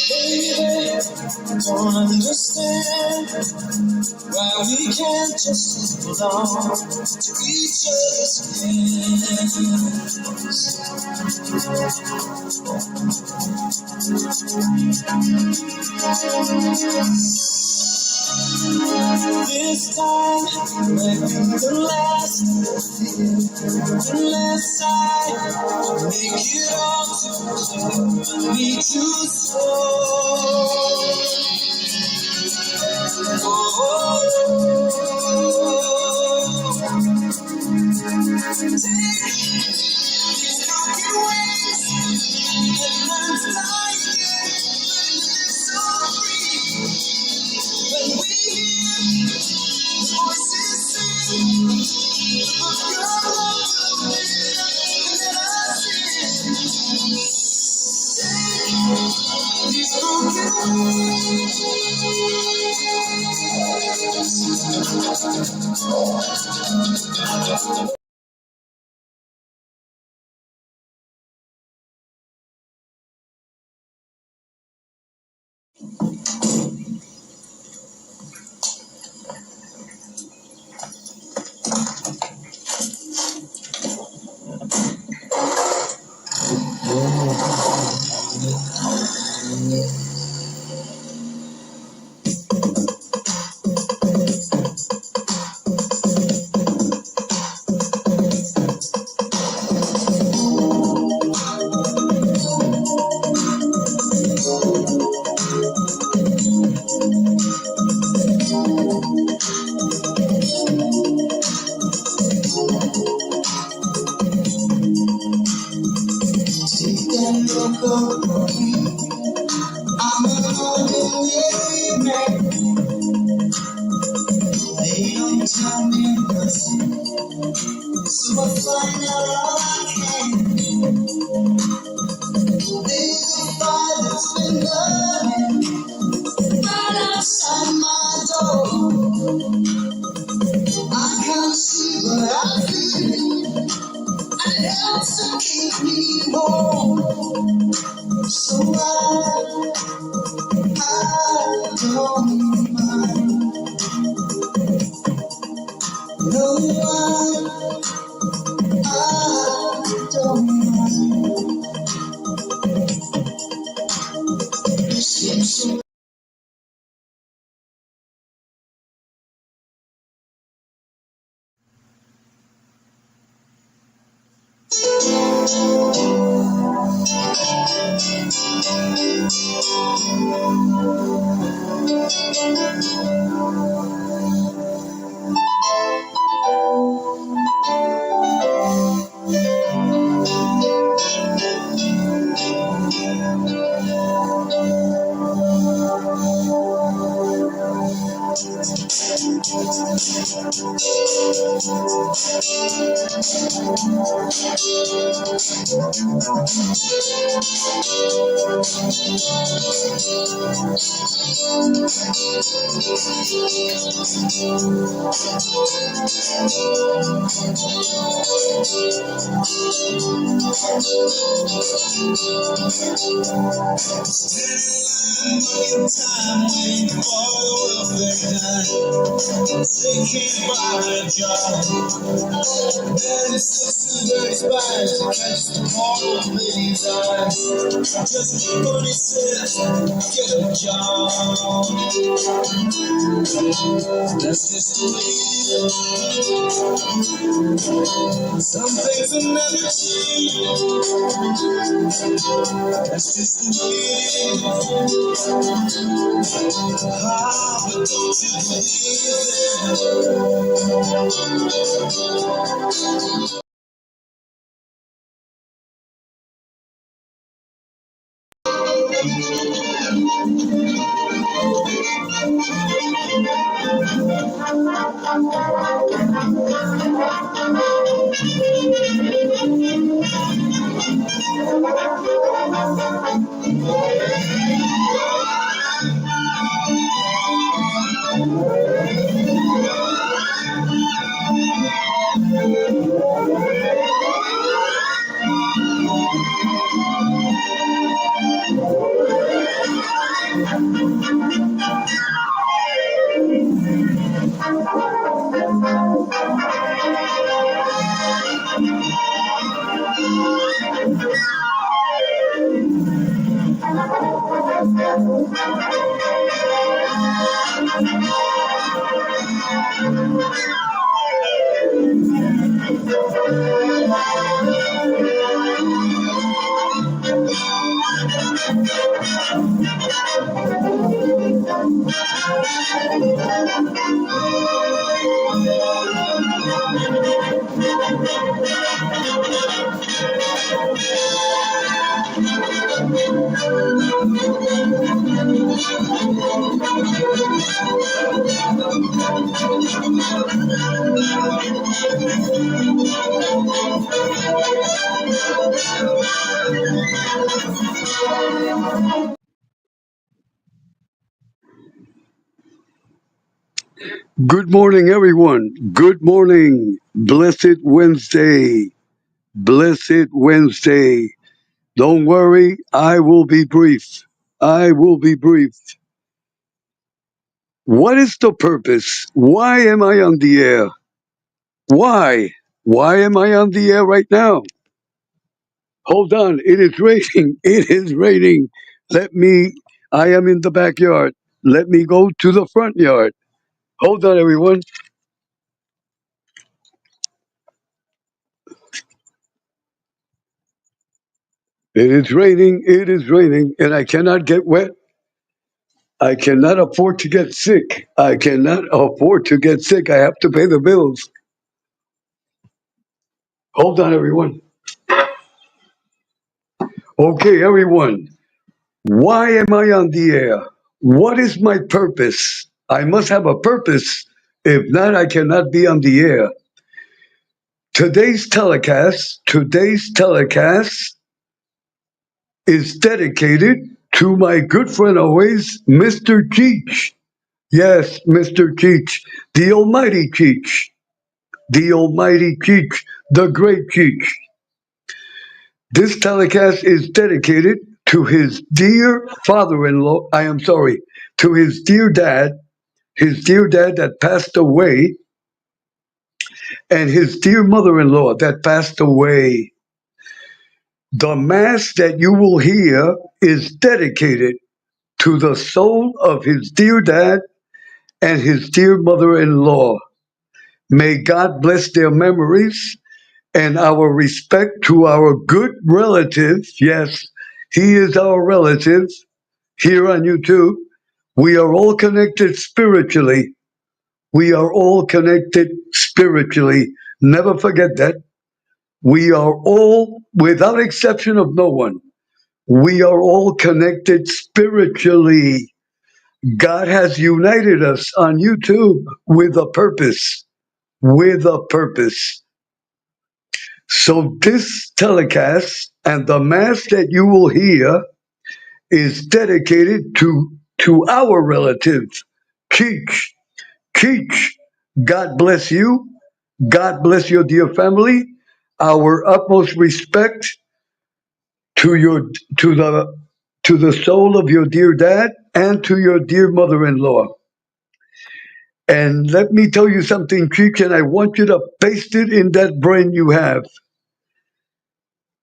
Baby, don't understand why we can't just hold on to each other's hands. This time might be the last, unless I make it all too clear. Need you so. Take these broken wings and learn to fly again. Learn to live so free. When we hear voices sing of your love will live, and then I sing. Take these broken wings. I'm an ordinary man. They don't tell me nothing, so I find out all I can. Little father's been learning right outside my door. I can't see what I feel, and it helps to keep me warm. So I don't mind. No, I don't mind. Seems so. Time waiting for the welfare time. They can't buy a job. Daddy sits in dirty spies to catch the ball of ladies' eyes. Just when he says, get a job. That's just the way it is. Some things will never change. That's just the way it is. Ah, but don't you believe it? Good morning, everyone. Good morning. Blessed Wednesday. Blessed Wednesday. Don't worry, I will be brief. I will be brief. What is the purpose? Why am I on the air? Why? Why am I on the air right now? Hold on, it is raining. It is raining. I am in the backyard. Let me go to the front yard. Hold on, everyone. It is raining, and I cannot get wet. I cannot afford to get sick. I cannot afford to get sick. I have to pay the bills. Hold on, everyone. Okay, everyone. Why am I on the air? What is my purpose? I must have a purpose. If not, I cannot be on the air. Today's telecast is dedicated to my good friend always, Mr. Cheech. Yes, Mr. Cheech, the almighty Cheech. The almighty Cheech, the great Cheech. This telecast is dedicated to his dear father-in-law. I am sorry, to his dear dad that passed away, and his dear mother-in-law that passed away. The mass that you will hear is dedicated to the soul of his dear dad and his dear mother-in-law. May God bless their memories and our respect to our good relative. Yes, he is our relative here on YouTube. We are all connected spiritually. We are all connected spiritually. Never forget that. We are all, without exception of no one, we are all connected spiritually. God has united us on YouTube with a purpose. With a purpose. So this telecast and the mass that you will hear is dedicated to our relative, Cheech. Cheech, God bless you. God bless your dear family. Our utmost respect to your to the soul of your dear dad and to your dear mother-in-law. And let me tell you something, Cheech, and I want you to paste it in that brain you have.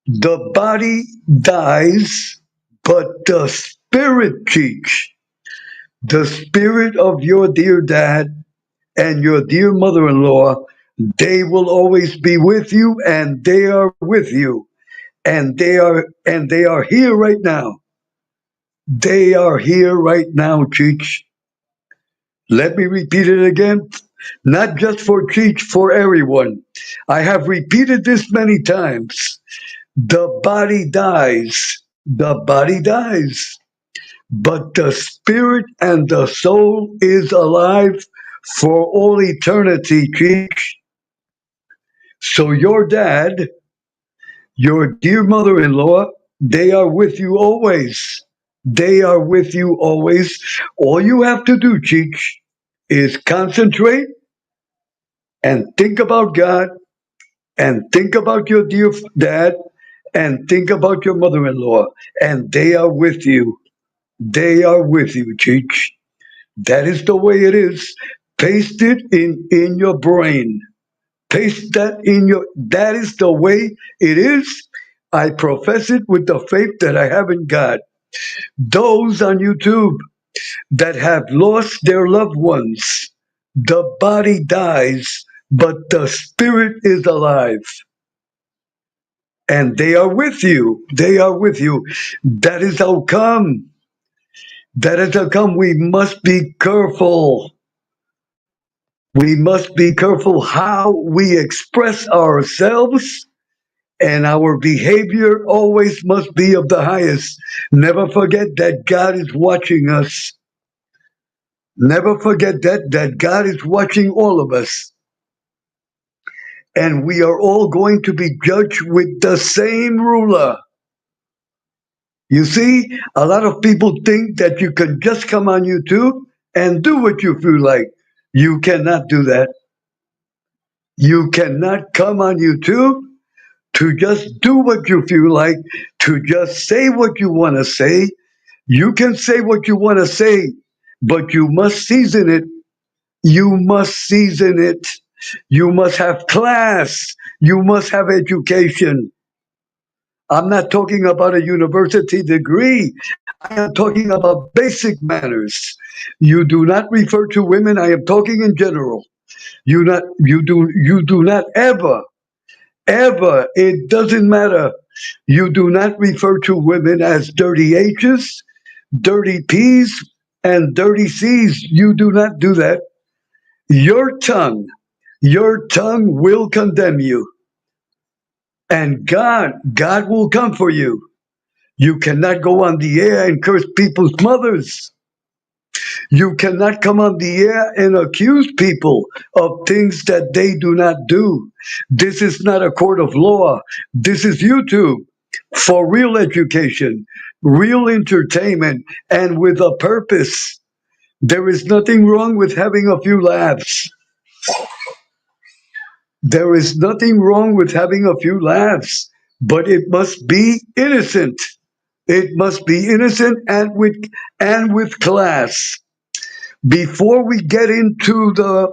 The body dies, but the spirit, Cheech, the spirit of your dear dad and your dear mother-in-law, they will always be with you, and they are with you, and they are here right now. They are here right now, Cheech. Let me repeat it again. Not just for Cheech, for everyone. I have repeated this many times. The body dies. The body dies. But the spirit and the soul is alive for all eternity, Cheech. So your dad, your dear mother-in-law, they are with you always. They are with you always. All you have to do, Cheech, is concentrate and think about God and think about your dear dad and think about your mother-in-law, and they are with you. They are with you, Cheech. That is the way it is. Paste it in your brain. Paste that in your. That is the way it is. I profess it with the faith that I have in God. Those on YouTube that have lost their loved ones, the body dies, but the spirit is alive. And they are with you. They are with you. That is how come. That is how come we must be careful. We must be careful how we express ourselves, and our behavior always must be of the highest. Never forget that God is watching us. Never forget that God is watching all of us. And we are all going to be judged with the same ruler. You see, a lot of people think that you can just come on YouTube and do what you feel like. You cannot do that. You cannot come on YouTube to just do what you feel like, to just say what you want to say. You can say what you want to say, but you must season it. You must season it. You must have class. You must have education. I'm not talking about a university degree. I am talking about basic manners. You do not refer to women. I am talking in general. You do not ever, it doesn't matter. You do not refer to women as dirty H's, dirty P's, and dirty C's. You do not do that. Your tongue, your tongue will condemn you. And God will come for you. You cannot go on the air and curse people's mothers. You cannot come on the air and accuse people of things that they do not do. This is not a court of law. This is YouTube for real education, real entertainment, and with a purpose. There is nothing wrong with having a few laughs. There is nothing wrong with having a few laughs, but it must be innocent. It must be innocent and with class. Before we get into the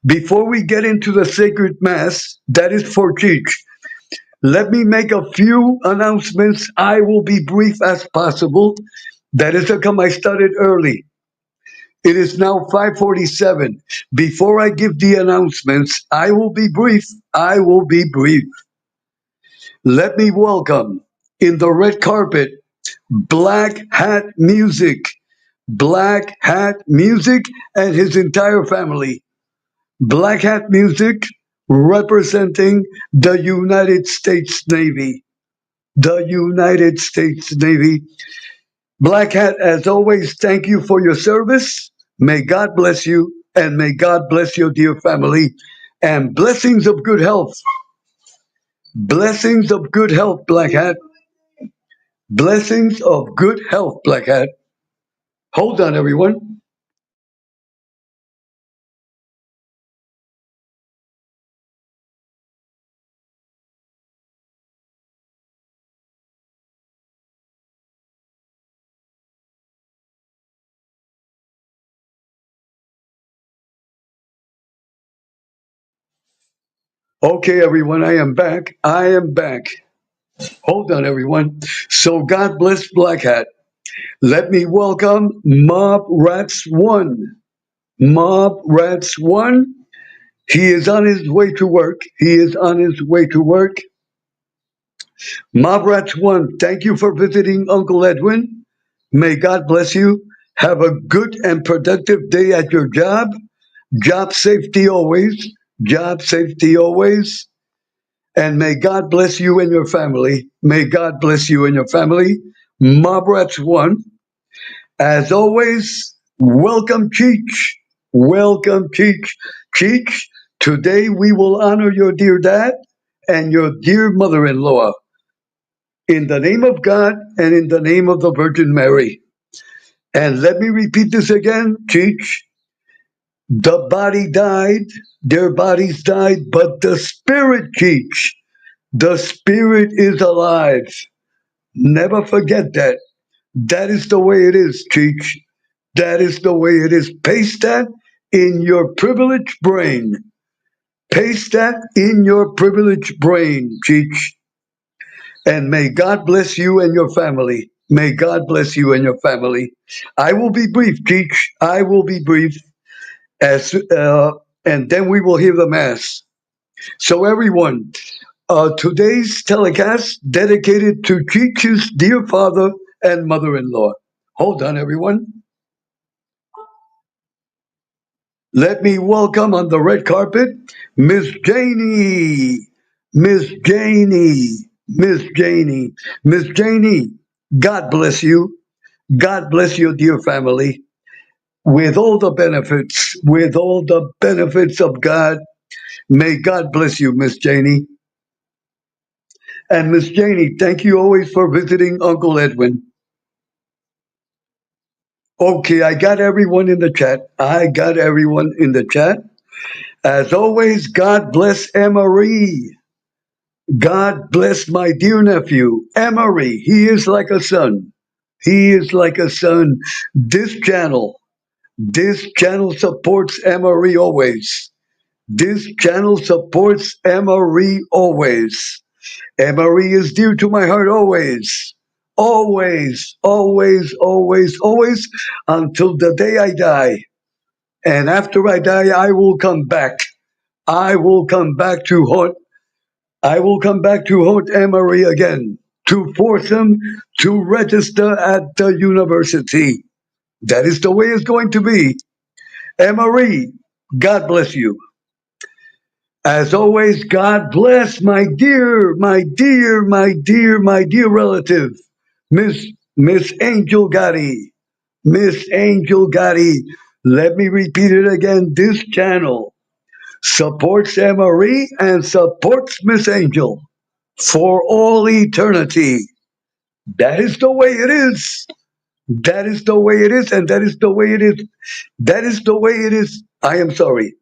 before we get into the sacred mass, that is for Cheech. Let me make a few announcements. I will be brief as possible. That is how come I started early. It is now 5:47. Before I give the announcements, I will be brief. I will be brief. Let me welcome in the red carpet Black Hat Music. Black Hat Music and his entire family. Black Hat Music representing the United States Navy. The United States Navy. Black Hat, as always, thank you for your service. May God bless you and may God bless your dear family and blessings of good health. Blessings of good health, Black Hat. Blessings of good health, Black Hat. Hold on, everyone. Okay, everyone, I am back. I am back. Hold on, everyone. So God bless Black Hat. Let me welcome Mob Rats One. Mob Rats One. He is on his way to work. He is on his way to work. Mob Rats One, thank you for visiting Uncle Edwin. May God bless you. Have a good and productive day at your job. Job safety always. Job safety always. And may God bless you and your family. May God bless you and your family. Mob Rats One. As always, welcome, Cheech. Welcome, Cheech. Cheech, today we will honor your dear dad and your dear mother in law. In the name of God and in the name of the Virgin Mary. And let me repeat this again, Cheech. The body died, their bodies died, but the spirit, Cheech, the spirit is alive. Never forget that. That is the way it is, Cheech. That is the way it is. Paste that in your privileged brain. Paste that in your privileged brain, Cheech. And may God bless you and your family. May God bless you and your family. I will be brief, Cheech. I will be brief. As and then we will hear the mass. So everyone, today's telecast dedicated to Cheech's dear father and mother-in-law. Hold on, everyone. Let me welcome on the red carpet Miss Janie. Miss Janie. Miss Janie. Miss Janie, God bless you. God bless your dear family. With all the benefits of God, may God bless you, Miss Janie. And Miss Janie, thank you always for visiting Uncle Edwin. Okay, I got everyone in the chat. I got everyone in the chat. As always, God bless Emery. God bless my dear nephew, Emery. He is like a son. He is like a son. This channel supports Emery always. This channel supports Emery always. Emery is dear to my heart always. Always, always, always, always, until the day I die. And after I die, I will come back. I will come back to haunt. I will come back to haunt Emery again to force him to register at the university. That is the way it's going to be. Emery, God bless you. As always, God bless my dear, my dear, my dear, my dear relative, Miss Miss Angel Gotti. Miss Angel Gotti. Let me repeat it again. This channel supports Marie and supports Miss Angel for all eternity. That is the way it is. That is the way it is, and that is the way it is. That is the way it is. I am sorry.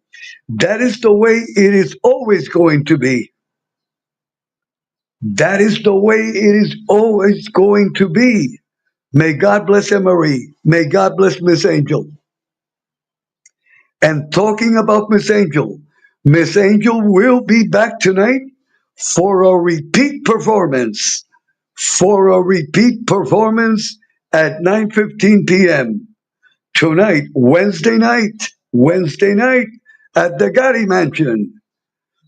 That is the way it is always going to be. That is the way it is always going to be. May God bless Marie. May God bless Miss Angel. And talking about Miss Angel will be back tonight for a repeat performance. For a repeat performance at 9:15 p.m. tonight, Wednesday night at the Gotti Mansion.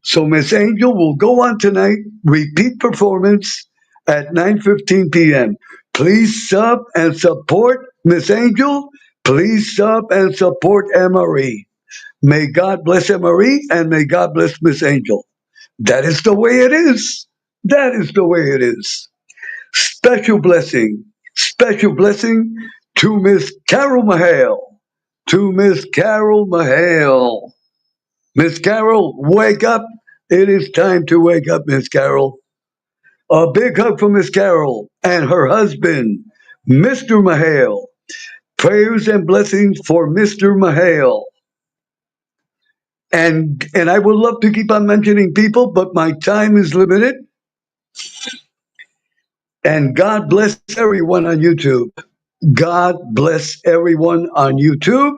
So Miss Angel will go on tonight, repeat performance at 9:15 p.m. Please sub and support Miss Angel. Please sub and support Marie. May God bless Marie and may God bless Miss Angel. That is the way it is. That is the way it is. Special blessing to Miss Carol Mahale. To Miss Carol Mahale. Miss Carol, wake up. It is time to wake up, Miss Carol. A big hug for Miss Carol and her husband, Mr. Mahale. Prayers and blessings for Mr. Mahale. And I would love to keep on mentioning people, but my time is limited. And God bless everyone on YouTube. God bless everyone on YouTube.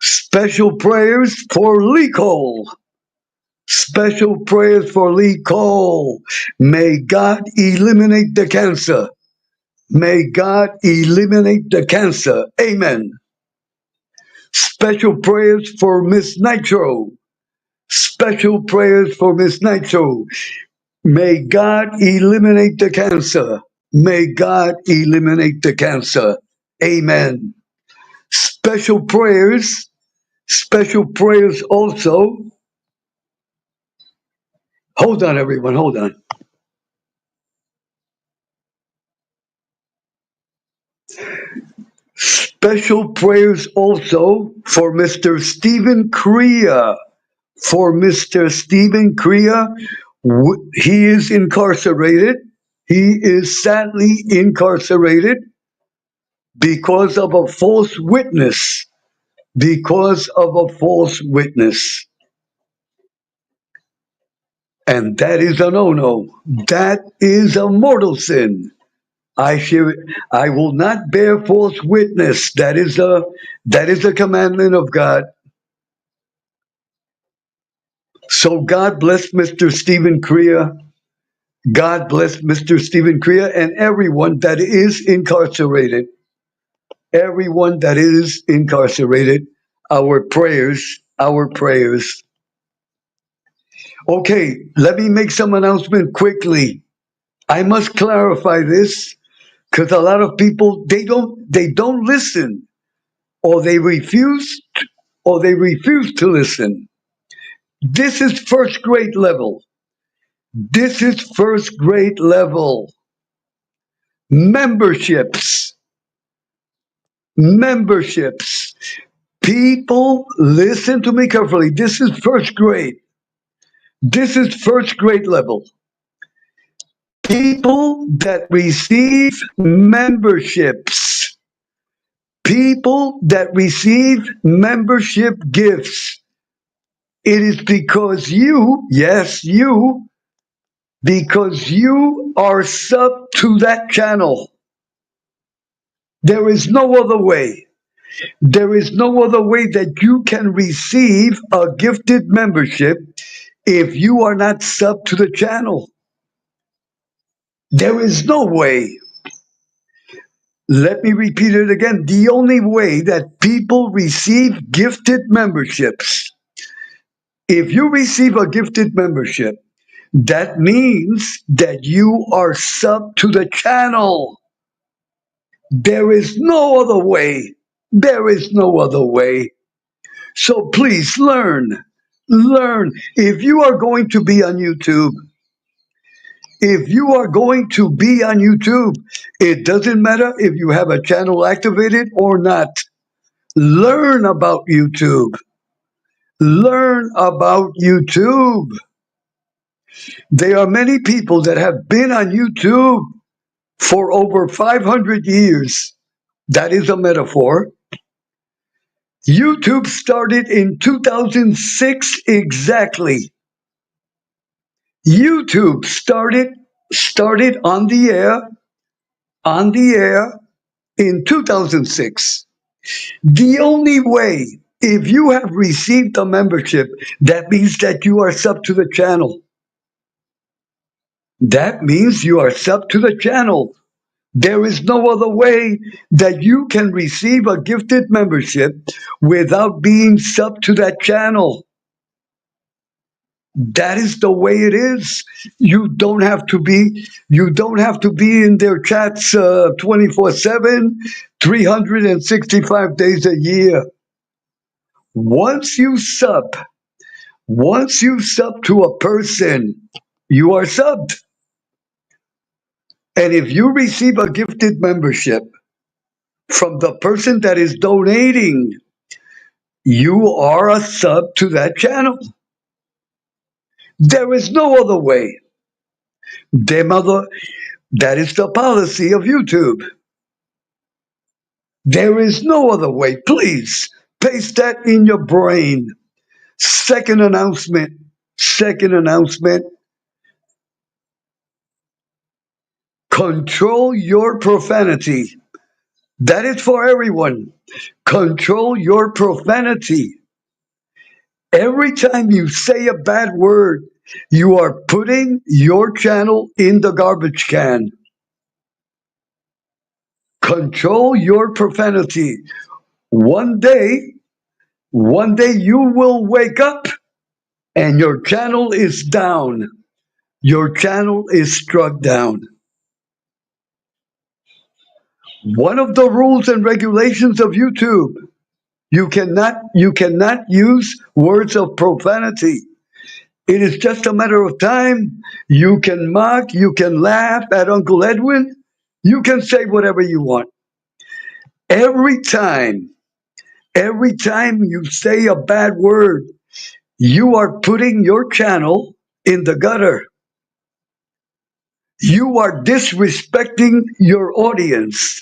Special prayers for Lee Cole. Special prayers for Lee Cole. May God eliminate the cancer. May God eliminate the cancer. Amen. Special prayers for Miss Nitro. Special prayers for Miss Nitro. May God eliminate the cancer. May God eliminate the cancer. Amen. Special prayers also. Hold on, everyone, hold on. Special prayers also for Mr. Stephen Crea. For Mr. Stephen Crea, he is incarcerated. He is sadly incarcerated because of a false witness. Because of a false witness. And that is a no-no. That is a mortal sin. I will not bear false witness. That is a commandment of God. So God bless Mr. Stephen Crea. God bless Mr. Stephen Crea and everyone that is incarcerated. Everyone that is incarcerated. Our prayers, our prayers. Okay, let me make some announcement quickly. I must clarify this because a lot of people they don't listen or they refuse to listen. This is first grade level. This is first grade level. Memberships. Memberships. People, listen to me carefully. This is first grade. This is first grade level. People that receive memberships. People that receive membership gifts, it is because you, yes, you, because you are sub to that channel. There is no other way. There is no other way that you can receive a gifted membership if you are not sub to the channel. There is no way. Let me repeat it again. The only way that people receive gifted memberships, if you receive a gifted membership, that means that you are sub to the channel. There is no other way. There is no other way. So please learn. Learn. If you are going to be on YouTube, if you are going to be on YouTube, it doesn't matter if you have a channel activated or not. Learn about YouTube. Learn about YouTube. There are many people that have been on YouTube for over 500 years. That is a metaphor. YouTube started in 2006 exactly. YouTube started on the air in 2006. The only way, if you have received a membership, that means that you are sub to the channel. That means you are sub to the channel. There is no other way that you can receive a gifted membership without being sub to that channel. That is the way it is. You don't have to be in their chats 24/7, 365 days a year. Once you sub, once you sub to a person, you are subbed. And if you receive a gifted membership from the person that is donating, you are a sub to that channel. There is no other way. That is the policy of YouTube. There is no other way. Please paste that in your brain. Second announcement. Second announcement. Control your profanity. That is for everyone. Control your profanity. Every time you say a bad word, you are putting your channel in the garbage can. Control your profanity. One day you will wake up and your channel is down. Your channel is struck down. One of the rules and regulations of YouTube, you cannot use words of profanity. It is just a matter of time. You can mock, you can laugh at Uncle Edwin, you can say whatever you want. Every time you say a bad word, you are putting your channel in the gutter. You are disrespecting your audience.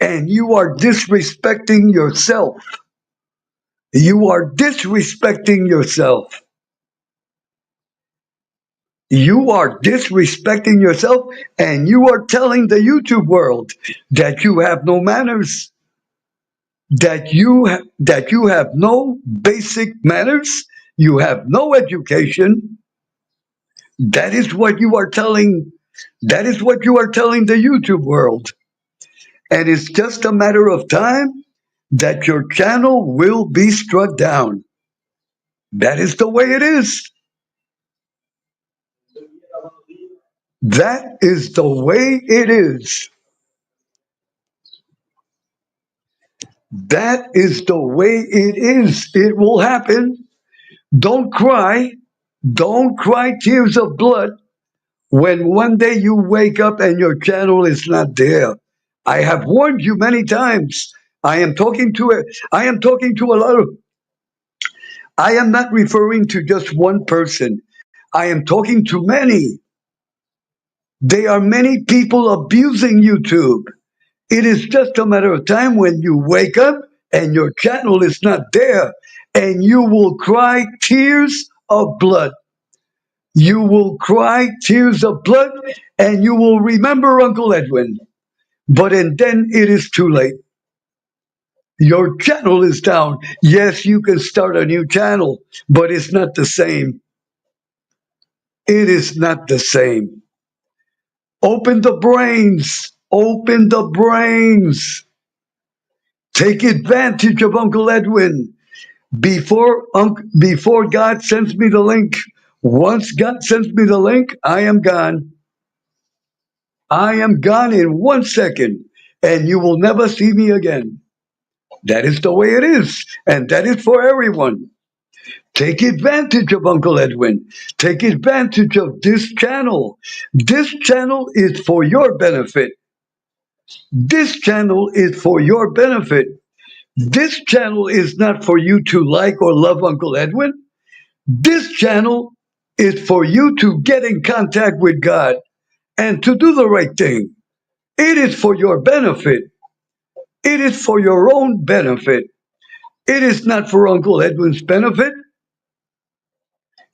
And you are disrespecting yourself. You are disrespecting yourself. You are disrespecting yourself, and you are telling the YouTube world that you have no manners, that you have no basic manners, you have no education. That is what you are telling. That is what you are telling the YouTube world. And it's just a matter of time that your channel will be struck down. That is the way it is. That is the way it is. That is the way it is. It will happen. Don't cry. Don't cry tears of blood when one day you wake up and your channel is not there. I have warned you many times. I am talking to a lot of, I am not referring to just one person. I am talking to many. There are many people abusing YouTube. It is just a matter of time when you wake up and your channel is not there, and you will cry tears of blood. You will cry tears of blood, and you will remember Uncle Edwin. But and then it is too late. Your channel is down. Yes, you can start a new channel, but it's not the same. It is not the same. Open the brains. Open the brains. Take advantage of Uncle Edwin before God sends me the link. Once God sends me the link, I am gone. I am gone in 1 second, and you will never see me again. That is the way it is, and that is for everyone. Take advantage of Uncle Edwin. Take advantage of this channel. This channel is for your benefit. This channel is for your benefit. This channel is not for you to like or love Uncle Edwin. This channel is for you to get in contact with God and to do the right thing. It is for your benefit. It is for your own benefit. It is not for Uncle Edwin's benefit.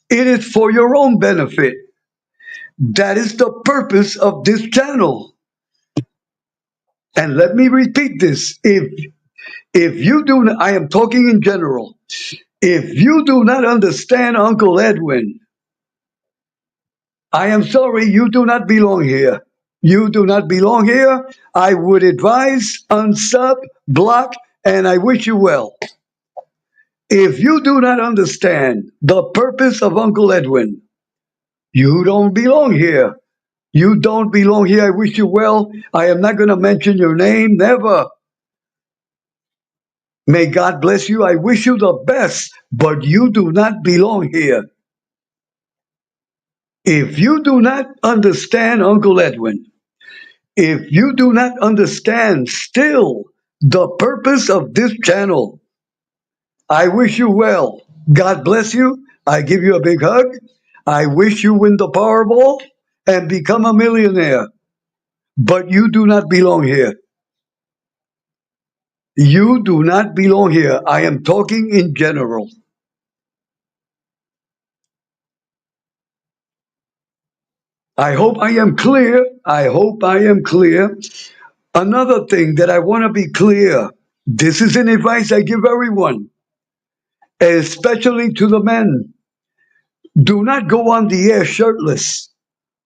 It is for your own benefit. That is the purpose of this channel. And let me repeat this. If you do not, I am talking in general. If you do not understand Uncle Edwin, I am sorry, you do not belong here. You do not belong here. I would advise unsub, block, and I wish you well. If you do not understand the purpose of Uncle Edwin, you don't belong here. You don't belong here. I wish you well. I am not going to mention your name, never. May God bless you. I wish you the best, but you do not belong here. If you do not understand Uncle Edwin, if you do not understand still the purpose of this channel, I wish you well. God bless you. I give you a big hug. I wish you win the Powerball and become a millionaire. But you do not belong here. You do not belong here. I am talking in general. I hope I am clear. I hope I am clear. Another thing that I want to be clear, this is an advice I give everyone, especially to the men. Do not go on the air shirtless.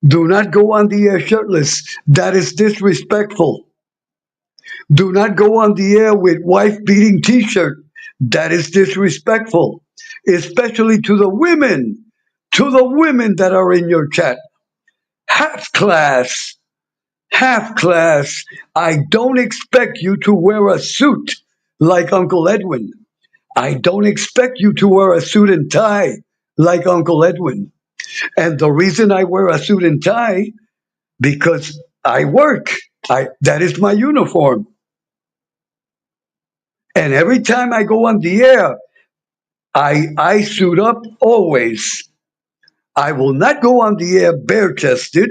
Do not go on the air shirtless. That is disrespectful. Do not go on the air with wife beating t-shirt. That is disrespectful, especially to the women. To the women that are in your chat. Half class. Half class. I don't expect you to wear a suit like Uncle Edwin. I don't expect you to wear a suit and tie like Uncle Edwin. And the reason I wear a suit and tie, because I work. That is my uniform. And every time I go on the air, I suit up always. I will not go on the air bare chested.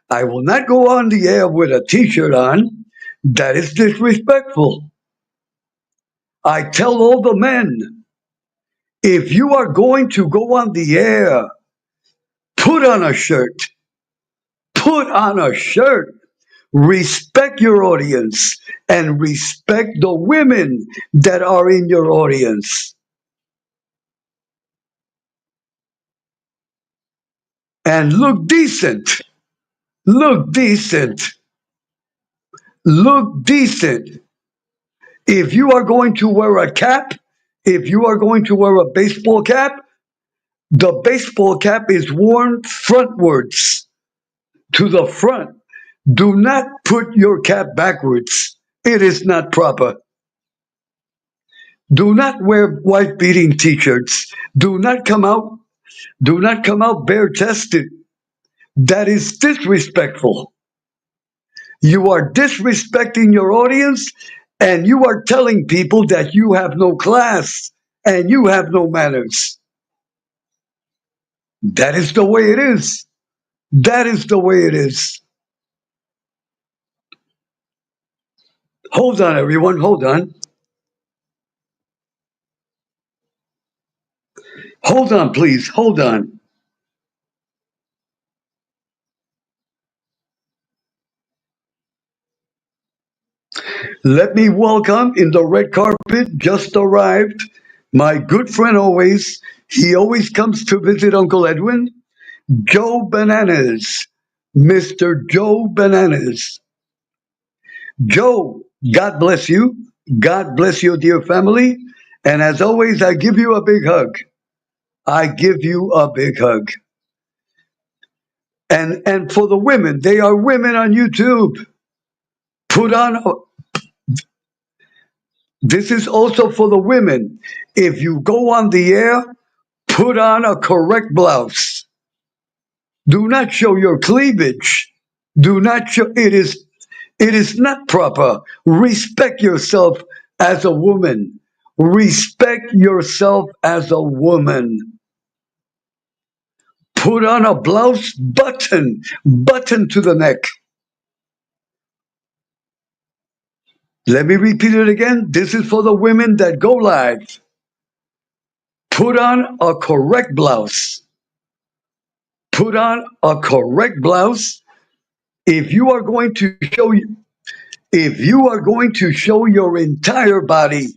I will not go on the air with a t shirt on. That is disrespectful. I tell all the men, if you are going to go on the air, put on a shirt. Put on a shirt. Respect your audience and respect the women that are in your audience. And look decent. Look decent. Look decent. If you are going to wear a cap, if you are going to wear a baseball cap, the baseball cap is worn frontwards to the front. Do not put your cap backwards. It is not proper. Do not wear wife beating t-shirts. Do not come out. Do not come out bare chested. That is disrespectful. You are disrespecting your audience and you are telling people that you have no class and you have no manners. That is the way it is. That is the way it is. Hold on, everyone. Hold on. Hold on, please. Hold on. Let me welcome in the red carpet, just arrived, my good friend always. He always comes to visit Uncle Edwin, Joe Bananas. Mr. Joe Bananas. Joe, God bless you. God bless your dear family. And as always, I give you a big hug. I give you a big hug. And for the women, they are women on YouTube. Put on, this is also for the women. If you go on the air, put on a correct blouse. Do not show your cleavage. Do not show, it is not proper. Respect yourself as a woman. Respect yourself as a woman. Put on a blouse button to the neck. Let me repeat it again. This is for the women that go live. Put on a correct blouse. Put on a correct blouse. If you are going to show if you are going to show your entire body,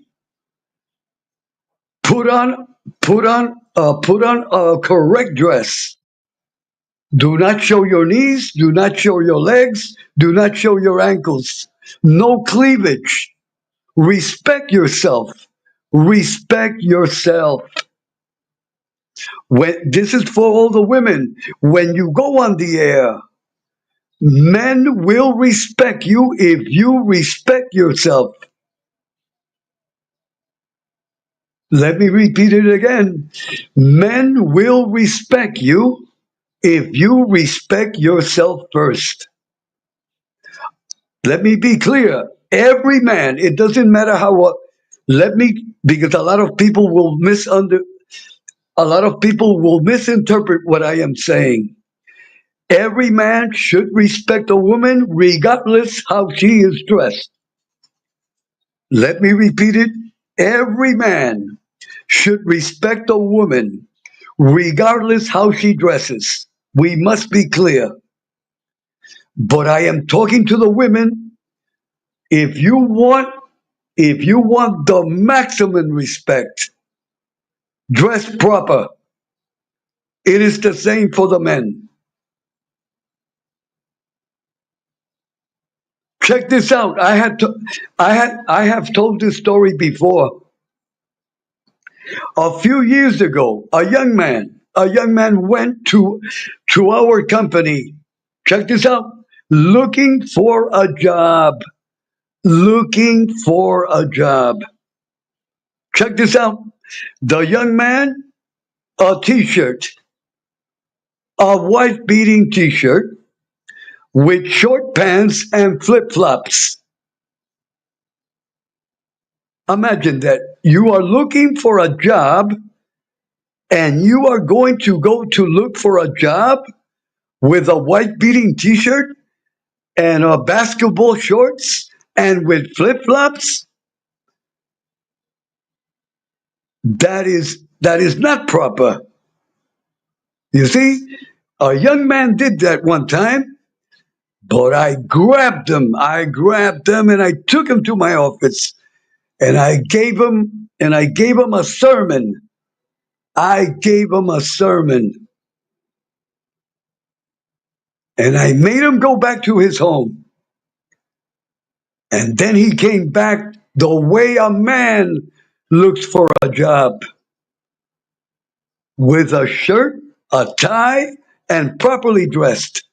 put on put on a correct dress. Do not show your knees, do not show your legs, do not show your ankles. No cleavage. Respect yourself. Respect yourself. This is for all the women. When you go on the air, men will respect you if you respect yourself. Let me repeat it again. Men will respect you if you respect yourself first. Let me be clear. Every man, it doesn't matter because a lot of people will misinterpret what I am saying. Every man should respect a woman regardless how she is dressed. Let me repeat it. Every man should respect a woman regardless how she dresses. We must be clear. But I am talking to the women. If you want the maximum respect, dress proper. It is the same for the men. Check this out. I have told this story before. A few years ago, a young man went to our company. Check this out. Looking for a job. Looking for a job. Check this out. The young man, a t-shirt, a white beating t-shirt with short pants and flip-flops. Imagine that. You are looking for a job and you are going to go to look for a job with a white beating t-shirt and basketball shorts and with flip-flops. That is not proper. You see, a young man did that one time, but I grabbed him. I grabbed him and I took him to my office and I gave him a sermon. I gave him a sermon and I made him go back to his home. And then he came back the way a man looks for a job, with a shirt, a tie, and properly dressed.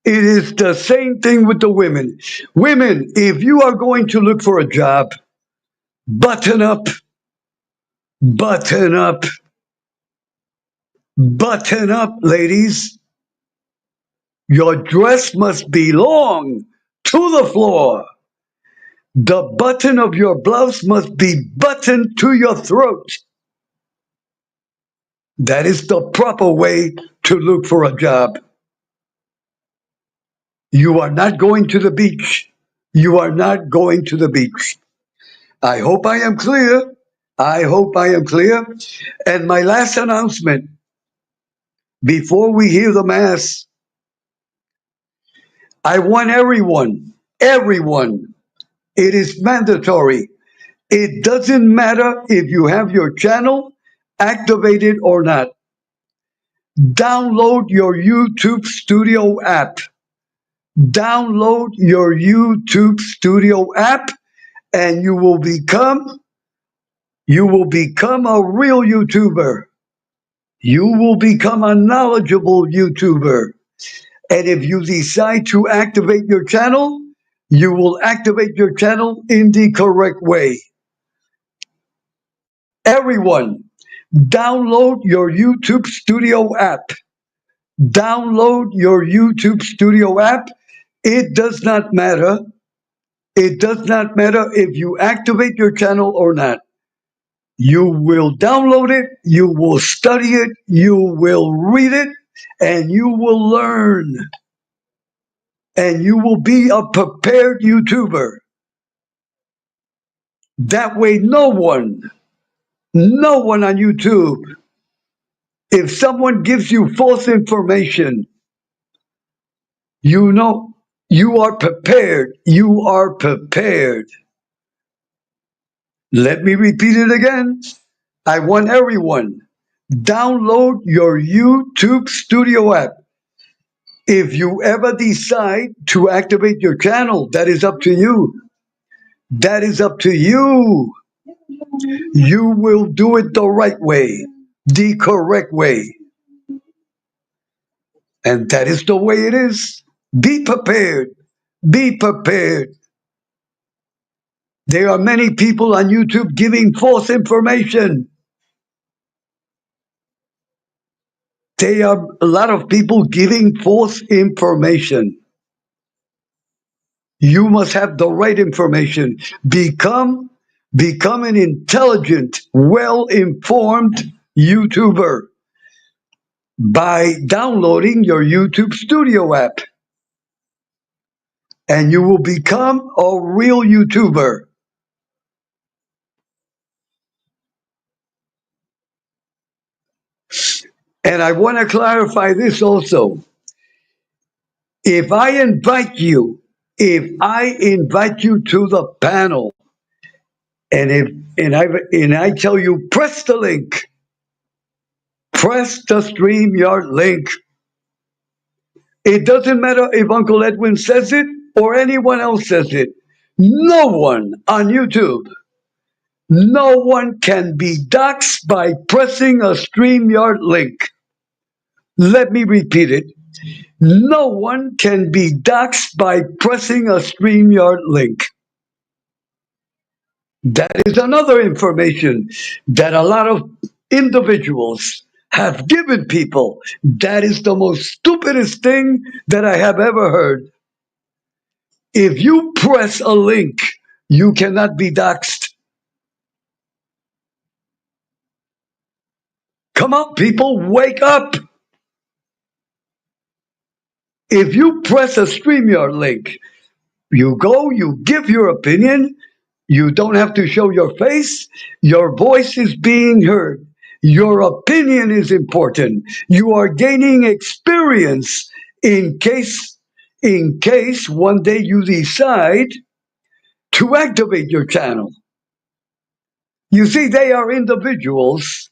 It is the same thing with the women. Women, if you are going to look for a job, button up, button up, button up, ladies. Your dress must be long to the floor. The button of your blouse must be buttoned to your throat. That is the proper way to look for a job. You are not going to the beach. You are not going to the beach. I hope I am clear. I hope I am clear. And my last announcement before we hear the Mass, I want everyone, it is mandatory. It doesn't matter if you have your channel activated or not. Download your YouTube Studio app. Download your YouTube Studio app and you will become a real YouTuber. You will become a knowledgeable YouTuber. And if you decide to activate your channel, you will activate your channel in the correct way. Everyone, download your YouTube Studio app. Download your YouTube Studio app. It does not matter. It does not matter if you activate your channel or not. You will download it, you will study it, you will read it, and you will learn. And you will be a prepared YouTuber. That way, no one on YouTube, if someone gives you false information, you know you are prepared. You are prepared. Let me repeat it again. I want everyone, download your YouTube Studio app. If you ever decide to activate your channel, that is up to you. That is up to you. You will do it the right way, the correct way. And that is the way it is. Be prepared. Be prepared. There are many people on YouTube giving false information. There are a lot of people giving false information. You must have the right information. Become an intelligent, well-informed YouTuber by downloading your YouTube Studio app. And you will become a real YouTuber. And I want to clarify this also. If I invite you to the panel, and I tell you, press the link, press the StreamYard link. It doesn't matter if Uncle Edwin says it or anyone else says it. No one on YouTube, no one can be doxxed by pressing a StreamYard link. Let me repeat it. No one can be doxxed by pressing a StreamYard link. That is another information that a lot of individuals have given people. That is the most stupidest thing that I have ever heard. If you press a link, you cannot be doxxed. Come on, people, wake up. If you press a StreamYard link, you go, you give your opinion, you don't have to show your face, your voice is being heard. Your opinion is important. You are gaining experience in case one day you decide to activate your channel. You see, they are individuals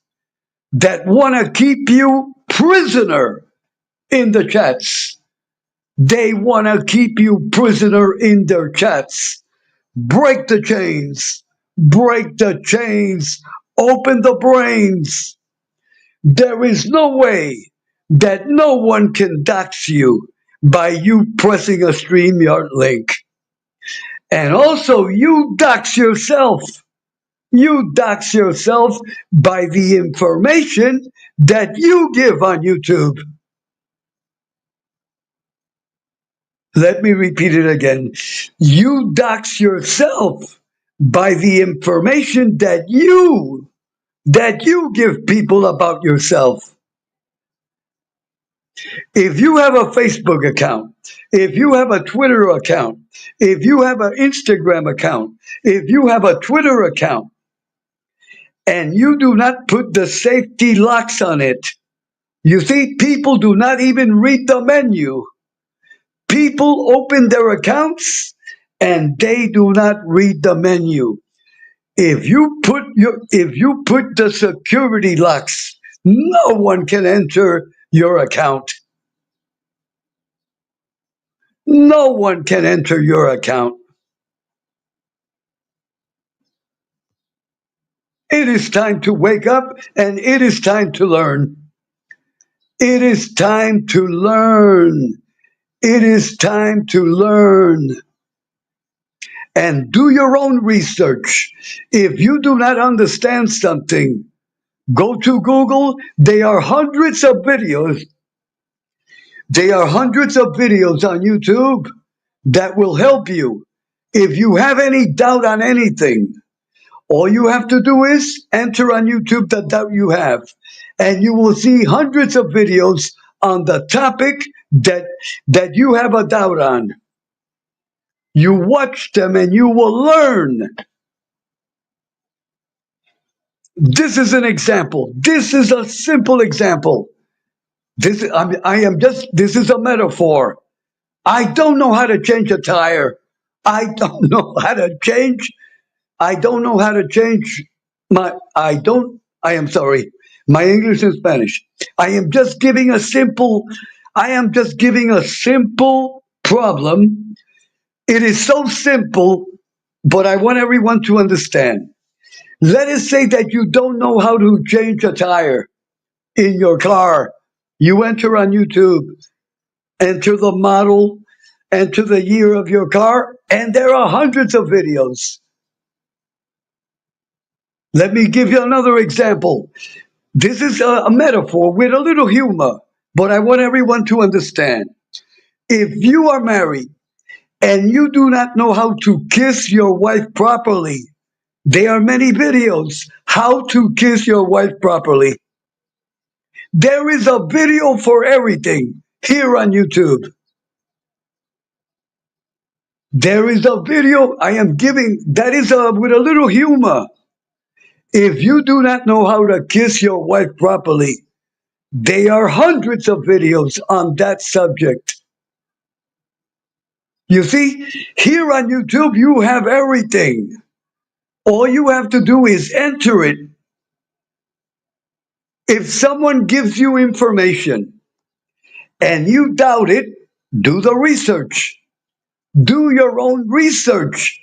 that want to keep you prisoner in the chats. They want to keep you prisoner in their chats. Break the chains. Break the chains. Open the brains. There is no way that no one can dox you by you pressing a StreamYard link. And also, you dox yourself. You dox yourself by the information that you give on YouTube. Let me repeat it again. You dox yourself by the information that you give people about yourself. If you have a Facebook account, if you have a Twitter account, if you have an Instagram account, if you have a Twitter account, and you do not put the safety locks on it, you see, people do not even read the menu. People open their accounts and they do not read the menu. If you put the security locks, no one can enter your account. No one can enter your account. It is time to wake up and it is time to learn. It is time to learn. It is time to learn. And do your own research. If you do not understand something, go to Google. There are hundreds of videos. There are hundreds of videos on YouTube that will help you. If you have any doubt on anything, all you have to do is enter on YouTube the doubt you have, and you will see hundreds of videos on the topic that you have a doubt on. You watch them and you will learn. This is an example. This is a simple example. This is a metaphor. I don't know how to change a tire. I don't know how to change. I don't know how to change I am sorry. My English and Spanish. I am just giving a simple problem. It is so simple, but I want everyone to understand. Let us say that you don't know how to change a tire in your car. You enter on YouTube, enter the model, enter the year of your car, and there are hundreds of videos. Let me give you another example. This is a metaphor with a little humor, but I want everyone to understand. If you are married and you do not know how to kiss your wife properly, there are many videos how to kiss your wife properly. There is a video for everything here on YouTube. There is a video I am giving that is with a little humor. If you do not know how to kiss your wife properly, there are hundreds of videos on that subject. You see, here on YouTube, you have everything. All you have to do is enter it. If someone gives you information and you doubt it, do the research. Do your own research.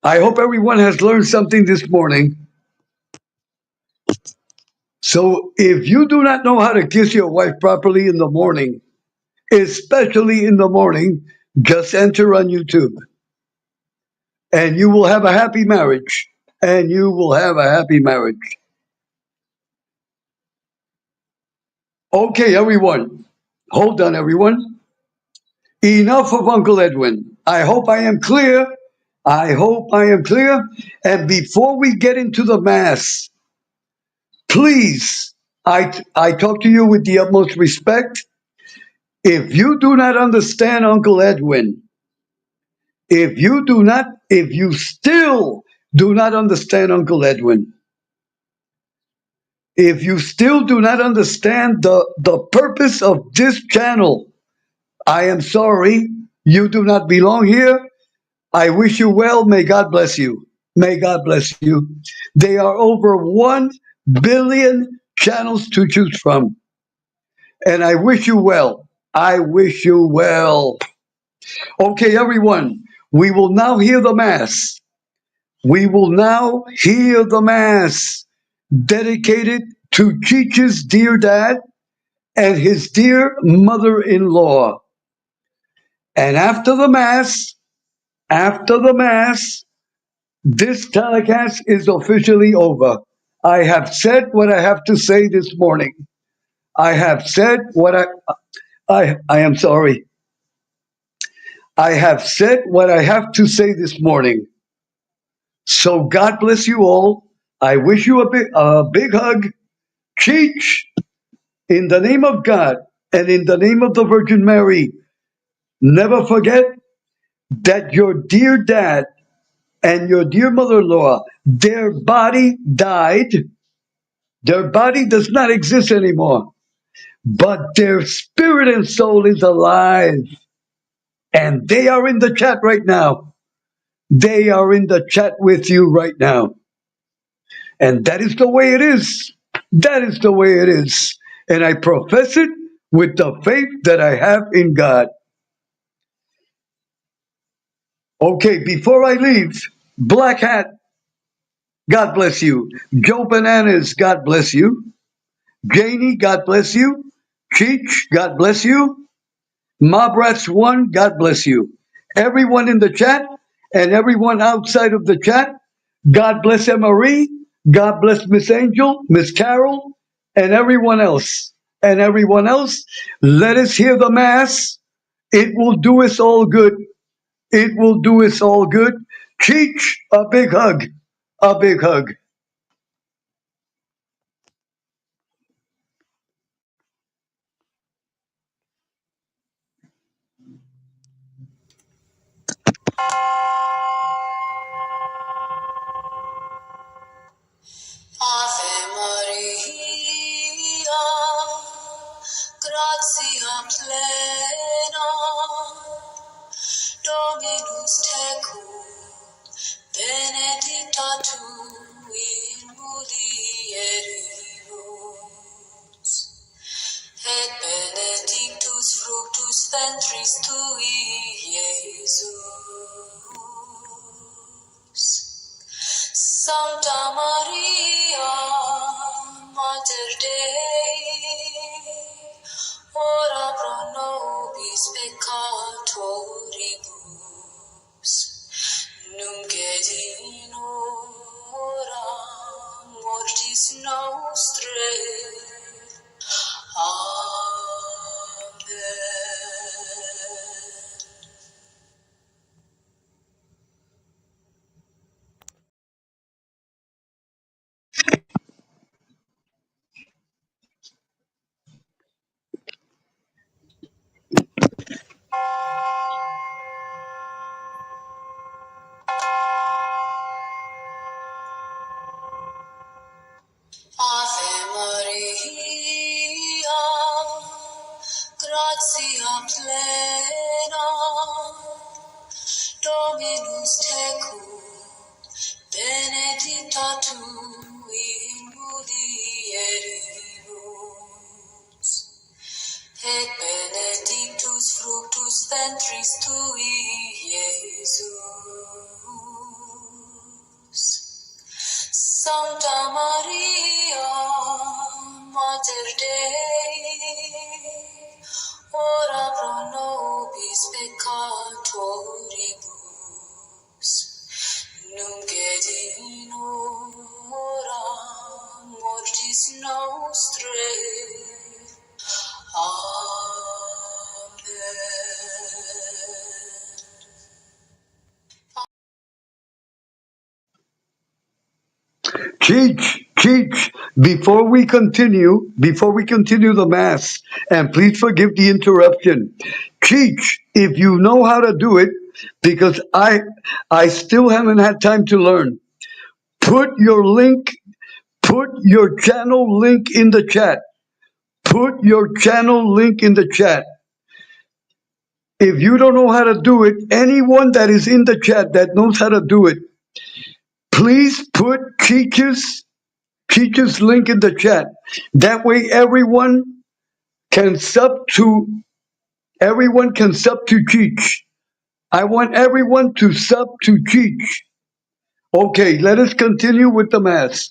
I hope everyone has learned something this morning. So if you do not know how to kiss your wife properly in the morning, especially in the morning, just enter on YouTube and you will have a happy marriage. And you will have a happy marriage. Okay, everyone. Hold on, everyone. Enough of Uncle Edwin. I hope I am clear. I hope I am clear. And before we get into the Mass, please, I talk to you with the utmost respect. If you do not understand Uncle Edwin, if you still do not understand Uncle Edwin, if you still do not understand the purpose of this channel, I am sorry, you do not belong here. I wish you well. May God bless you. May God bless you. There are over 1 billion channels to choose from. And I wish you well. I wish you well. Okay, everyone, we will now hear the Mass. We will now hear the Mass dedicated to Cheech's dear dad and his dear mother-in-law. And after the Mass, this telecast is officially over. I have said what I have to say this morning. I have said what I am sorry. I have said what I have to say this morning. So God bless you all. I wish you a big hug. Cheech, in the name of God and in the name of the Virgin Mary, never forget that your dear dad and your dear mother-in-law, their body died. Their body does not exist anymore, but their spirit and soul is alive. And they are in the chat right now. They are in the chat with you right now. And that is the way it is. That is the way it is. And I profess it with the faith that I have in God. Okay, before I leave, Black Hat, God bless you. Joe Bananas, God bless you. Janie, God bless you. Cheech, God bless you. Mobrats One, God bless you. Everyone in the chat and everyone outside of the chat, God bless Marie. God bless Miss Angel, Miss Carol, and everyone else. And everyone else, let us hear the Mass. It will do us all good. It will do us all good. Cheech, a big hug. A big hug. Ave Maria, gratia plena, Dominus tecum, benedicta tu in mulieribus, et benedictus fructus ventris tui, Iesus. Santa Maria, Mater Dei, ora pro nobis peccatoribus, nunc et in hora mortis nostrae. Amen. Ave Maria, gratia plena, Dominus tecum, benedicta tu in mulieribus, et benedictus fructus ventris tui, Iesus. Santa Maria, Mater Dei, ora pro nobis peccatoribus, nunc et in hora mortis nostrae. Amen. Cheech, before we continue the Mass, and please forgive the interruption. Cheech, if you know how to do it, because I still haven't had time to learn, put your link, put your channel link in the chat. Put your channel link in the chat. If you don't know how to do it, anyone that is in the chat that knows how to do it, please put Cheech's link in the chat. That way can sub to everyone can sub to Cheech. I want everyone to sub to Cheech. Okay, let us continue with the Mass.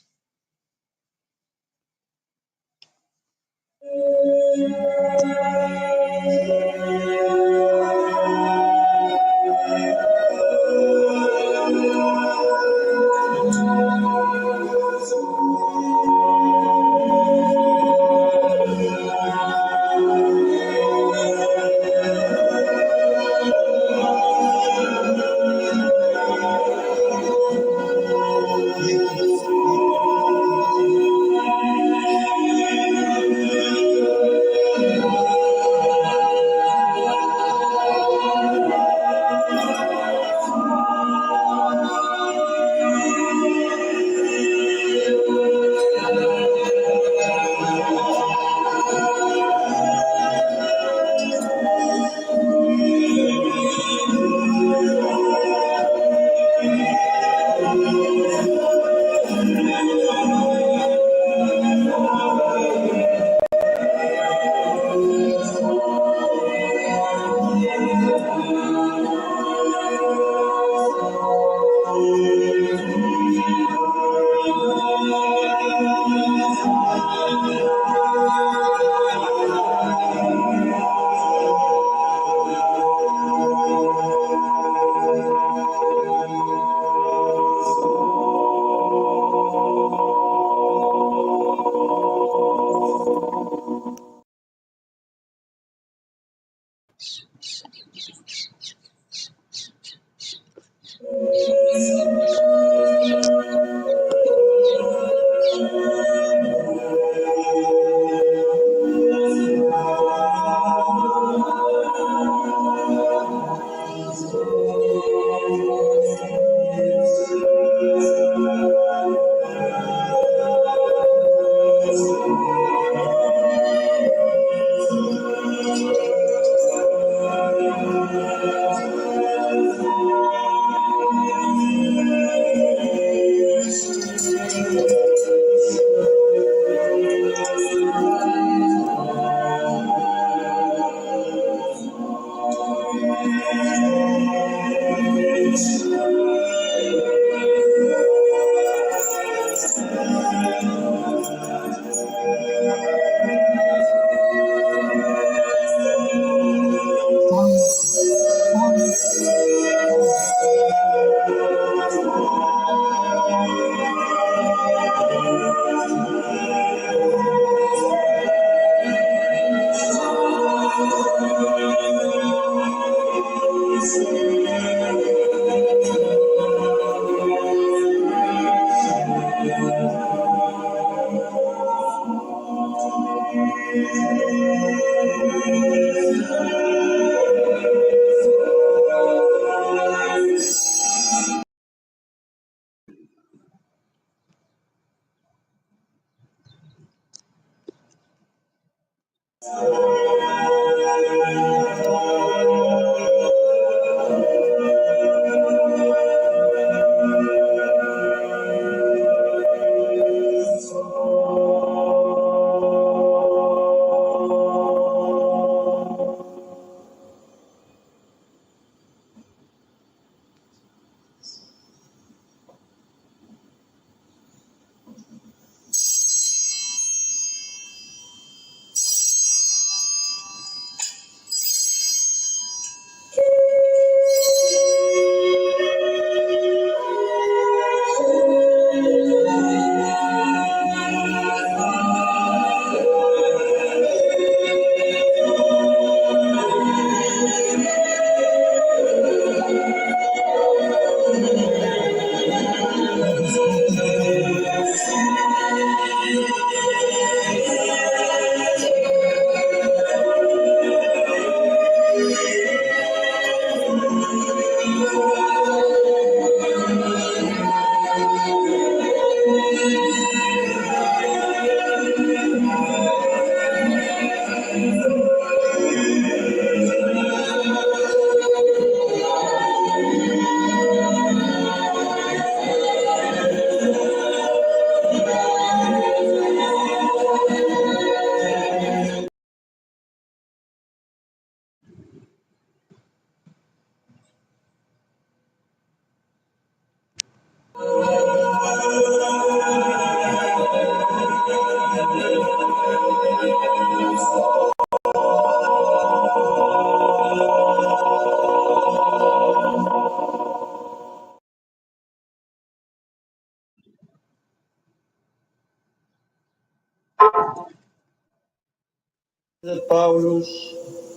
Paulus,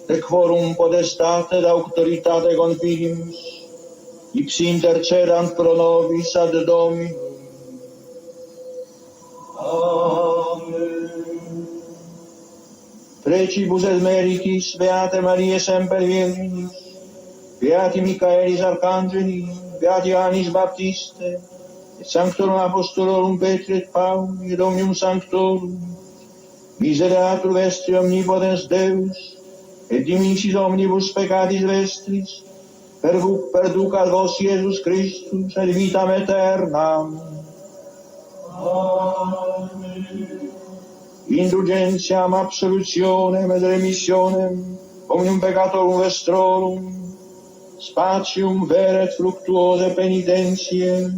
de quorum potestate et auctoritate confinimus, ipsi intercedant pro nobis ad Dominum. Amen. Precibus et meritis Beate Mariae semper Virginis, Beati Michaelis Arcangeli, Beati Annis Baptiste, et Sanctorum Apostolorum Petri et Pauli, et Omnium Sanctorum, misereatur vestri omnipotens Deus, et dimissis omnibus peccatis vestris, perducat vos Iesus Christus, et vitam aeternam. Amen. Indulgentiam, absolutionem et remissionem, omnium peccatorum vestrorum, spatium veret fructuose penitentiae,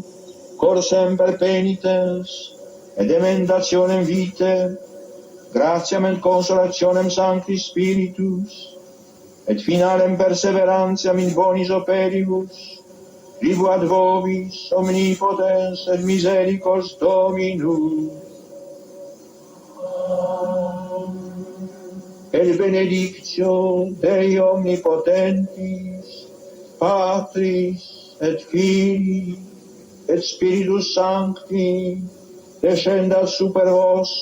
cor semper penitens, et emendationem vitae, gratiam et consolationem Sancti Spiritus, et finalem perseverantiam in bonis operibus, tribuat vobis omnipotens et misericors Dominus. El benedictio Dei omnipotentis, Patris et Filii et Spiritus Sancti, descendat super vos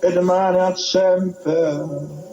et maneat semper.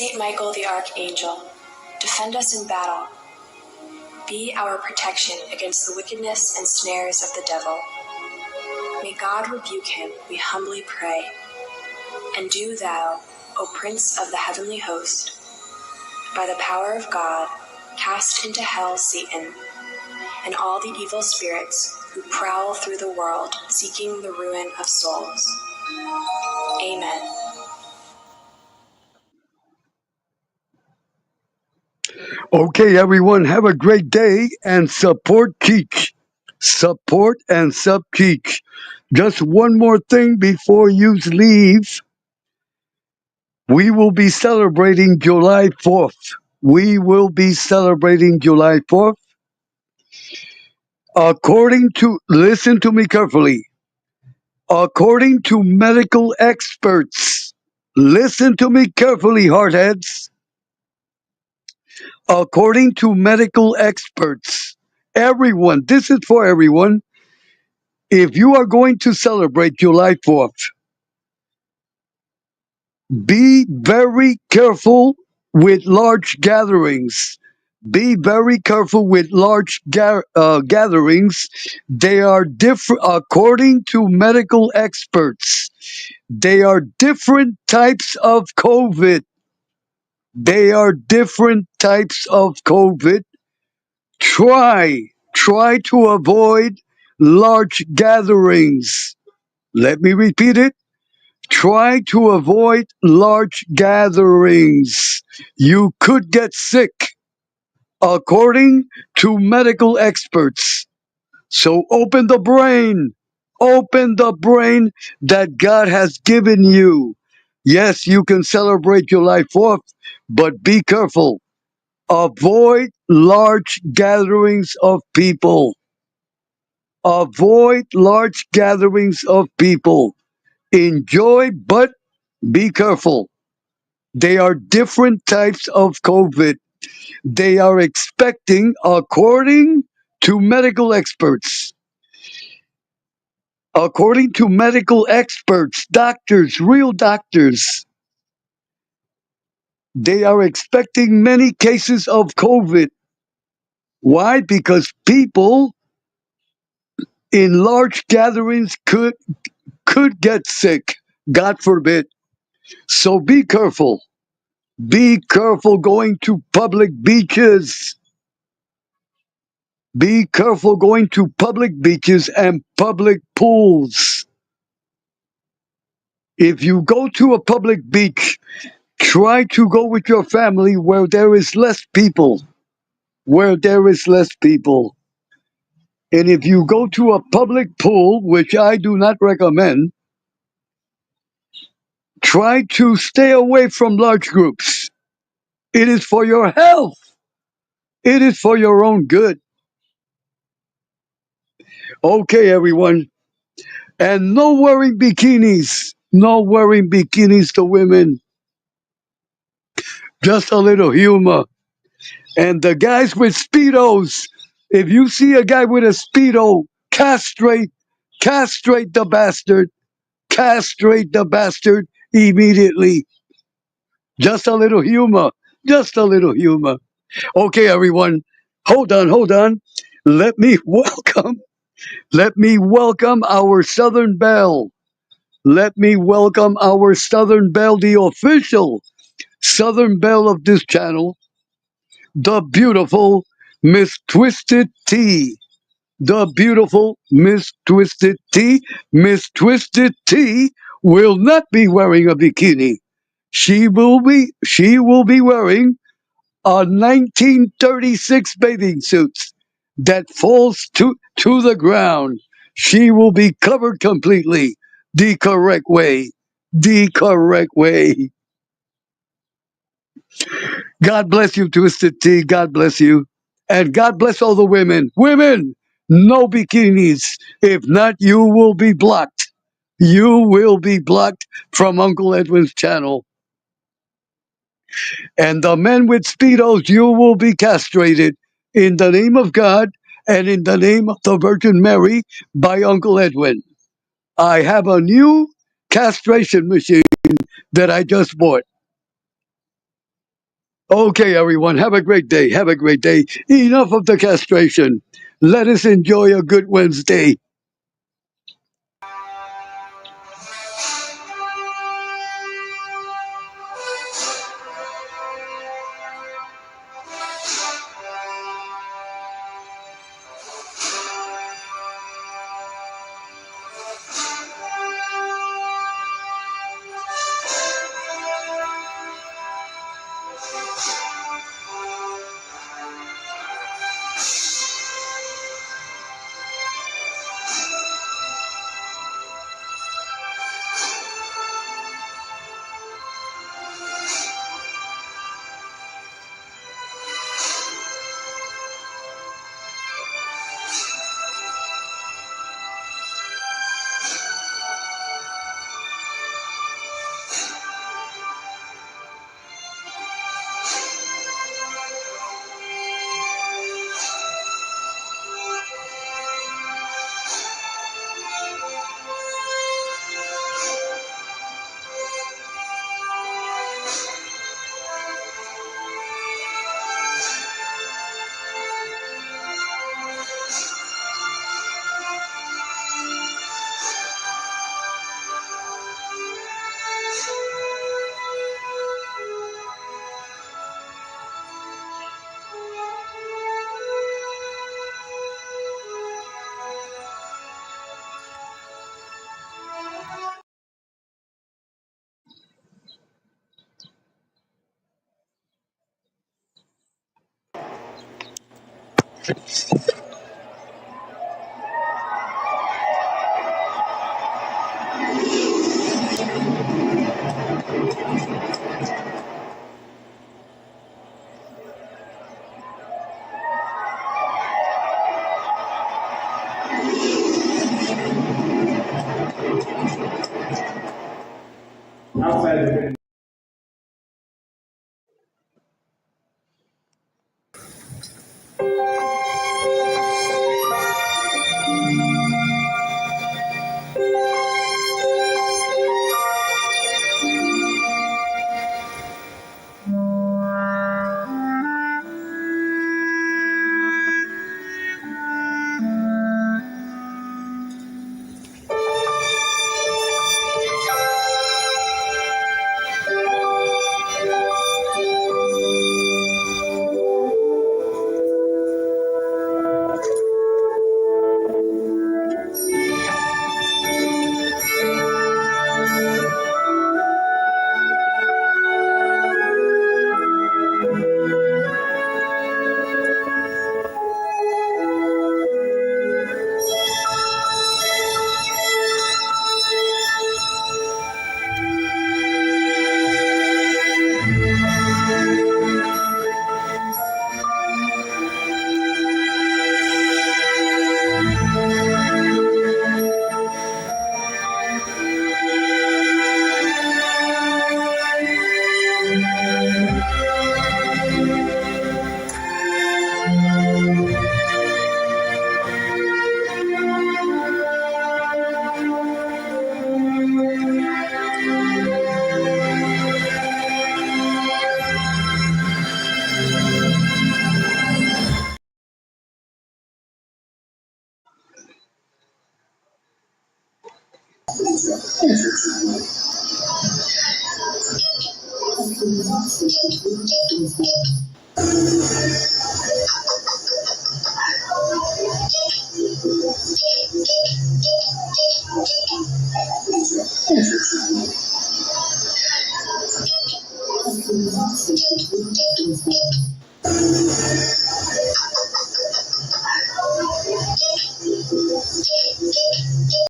Saint Michael the Archangel, defend us in battle. Be our protection against the wickedness and snares of the devil. May God rebuke him, we humbly pray. And do thou, O Prince of the heavenly host, by the power of God, cast into hell Satan and all the evil spirits who prowl through the world seeking the ruin of souls. Amen. Okay, everyone, have a great day and support Cheech. Support and sub Cheech. Just one more thing before you leave. We will be celebrating July 4th. We will be celebrating July 4th. Listen to me carefully. According to medical experts, listen to me carefully, hardheads. According to medical experts, everyone, this is for everyone. If you are going to celebrate July 4th, be very careful with large gatherings. Be very careful with large gatherings. They are different, according to medical experts. They are different types of COVID. They are different types of COVID. Try to avoid large gatherings. Let me repeat it. Try to avoid large gatherings. You could get sick, according to medical experts. So open the brain. Open the brain that God has given you. Yes, you can celebrate July 4th, but be careful. Avoid large gatherings of people. Avoid large gatherings of people. Enjoy, but be careful. They are different types of COVID. They are expecting, according to medical experts, doctors, real doctors, they are expecting many cases of COVID. Why? Because people in large gatherings could get sick. God forbid. So be careful. Be careful going to public beaches. Be careful going to public beaches and public pools. If you go to a public beach, try to go with your family where there is less people. Where there is less people. And if you go to a public pool, which I do not recommend, try to stay away from large groups. It is for your health. It is for your own good. Okay, everyone. And no wearing bikinis. No wearing bikinis to women. Just a little humor. And the guys with Speedos, if you see a guy with a Speedo, castrate the bastard. Castrate the bastard immediately. Just a little humor. Just a little humor. Okay, everyone. Hold on. Let me welcome our Southern Belle. Let me welcome our Southern Belle, the official Southern Belle of this channel, the beautiful Miss Twisted Tea. The beautiful Miss Twisted Tea. Miss Twisted Tea will not be wearing a bikini. She will be wearing a 1936 bathing suit that falls to the ground. She will be covered completely. The correct way. The correct way. God bless you, Twisted Tea. God bless you. And God bless all the women. Women, no bikinis. If not, you will be blocked. You will be blocked from Uncle Edwin's channel. And the men with Speedos, you will be castrated in the name of God and in the name of the Virgin Mary by Uncle Edwin. I have a new castration machine that I just bought. Okay, everyone, have a great day. Have a great day. Enough of the castration. Let us enjoy a good Wednesday.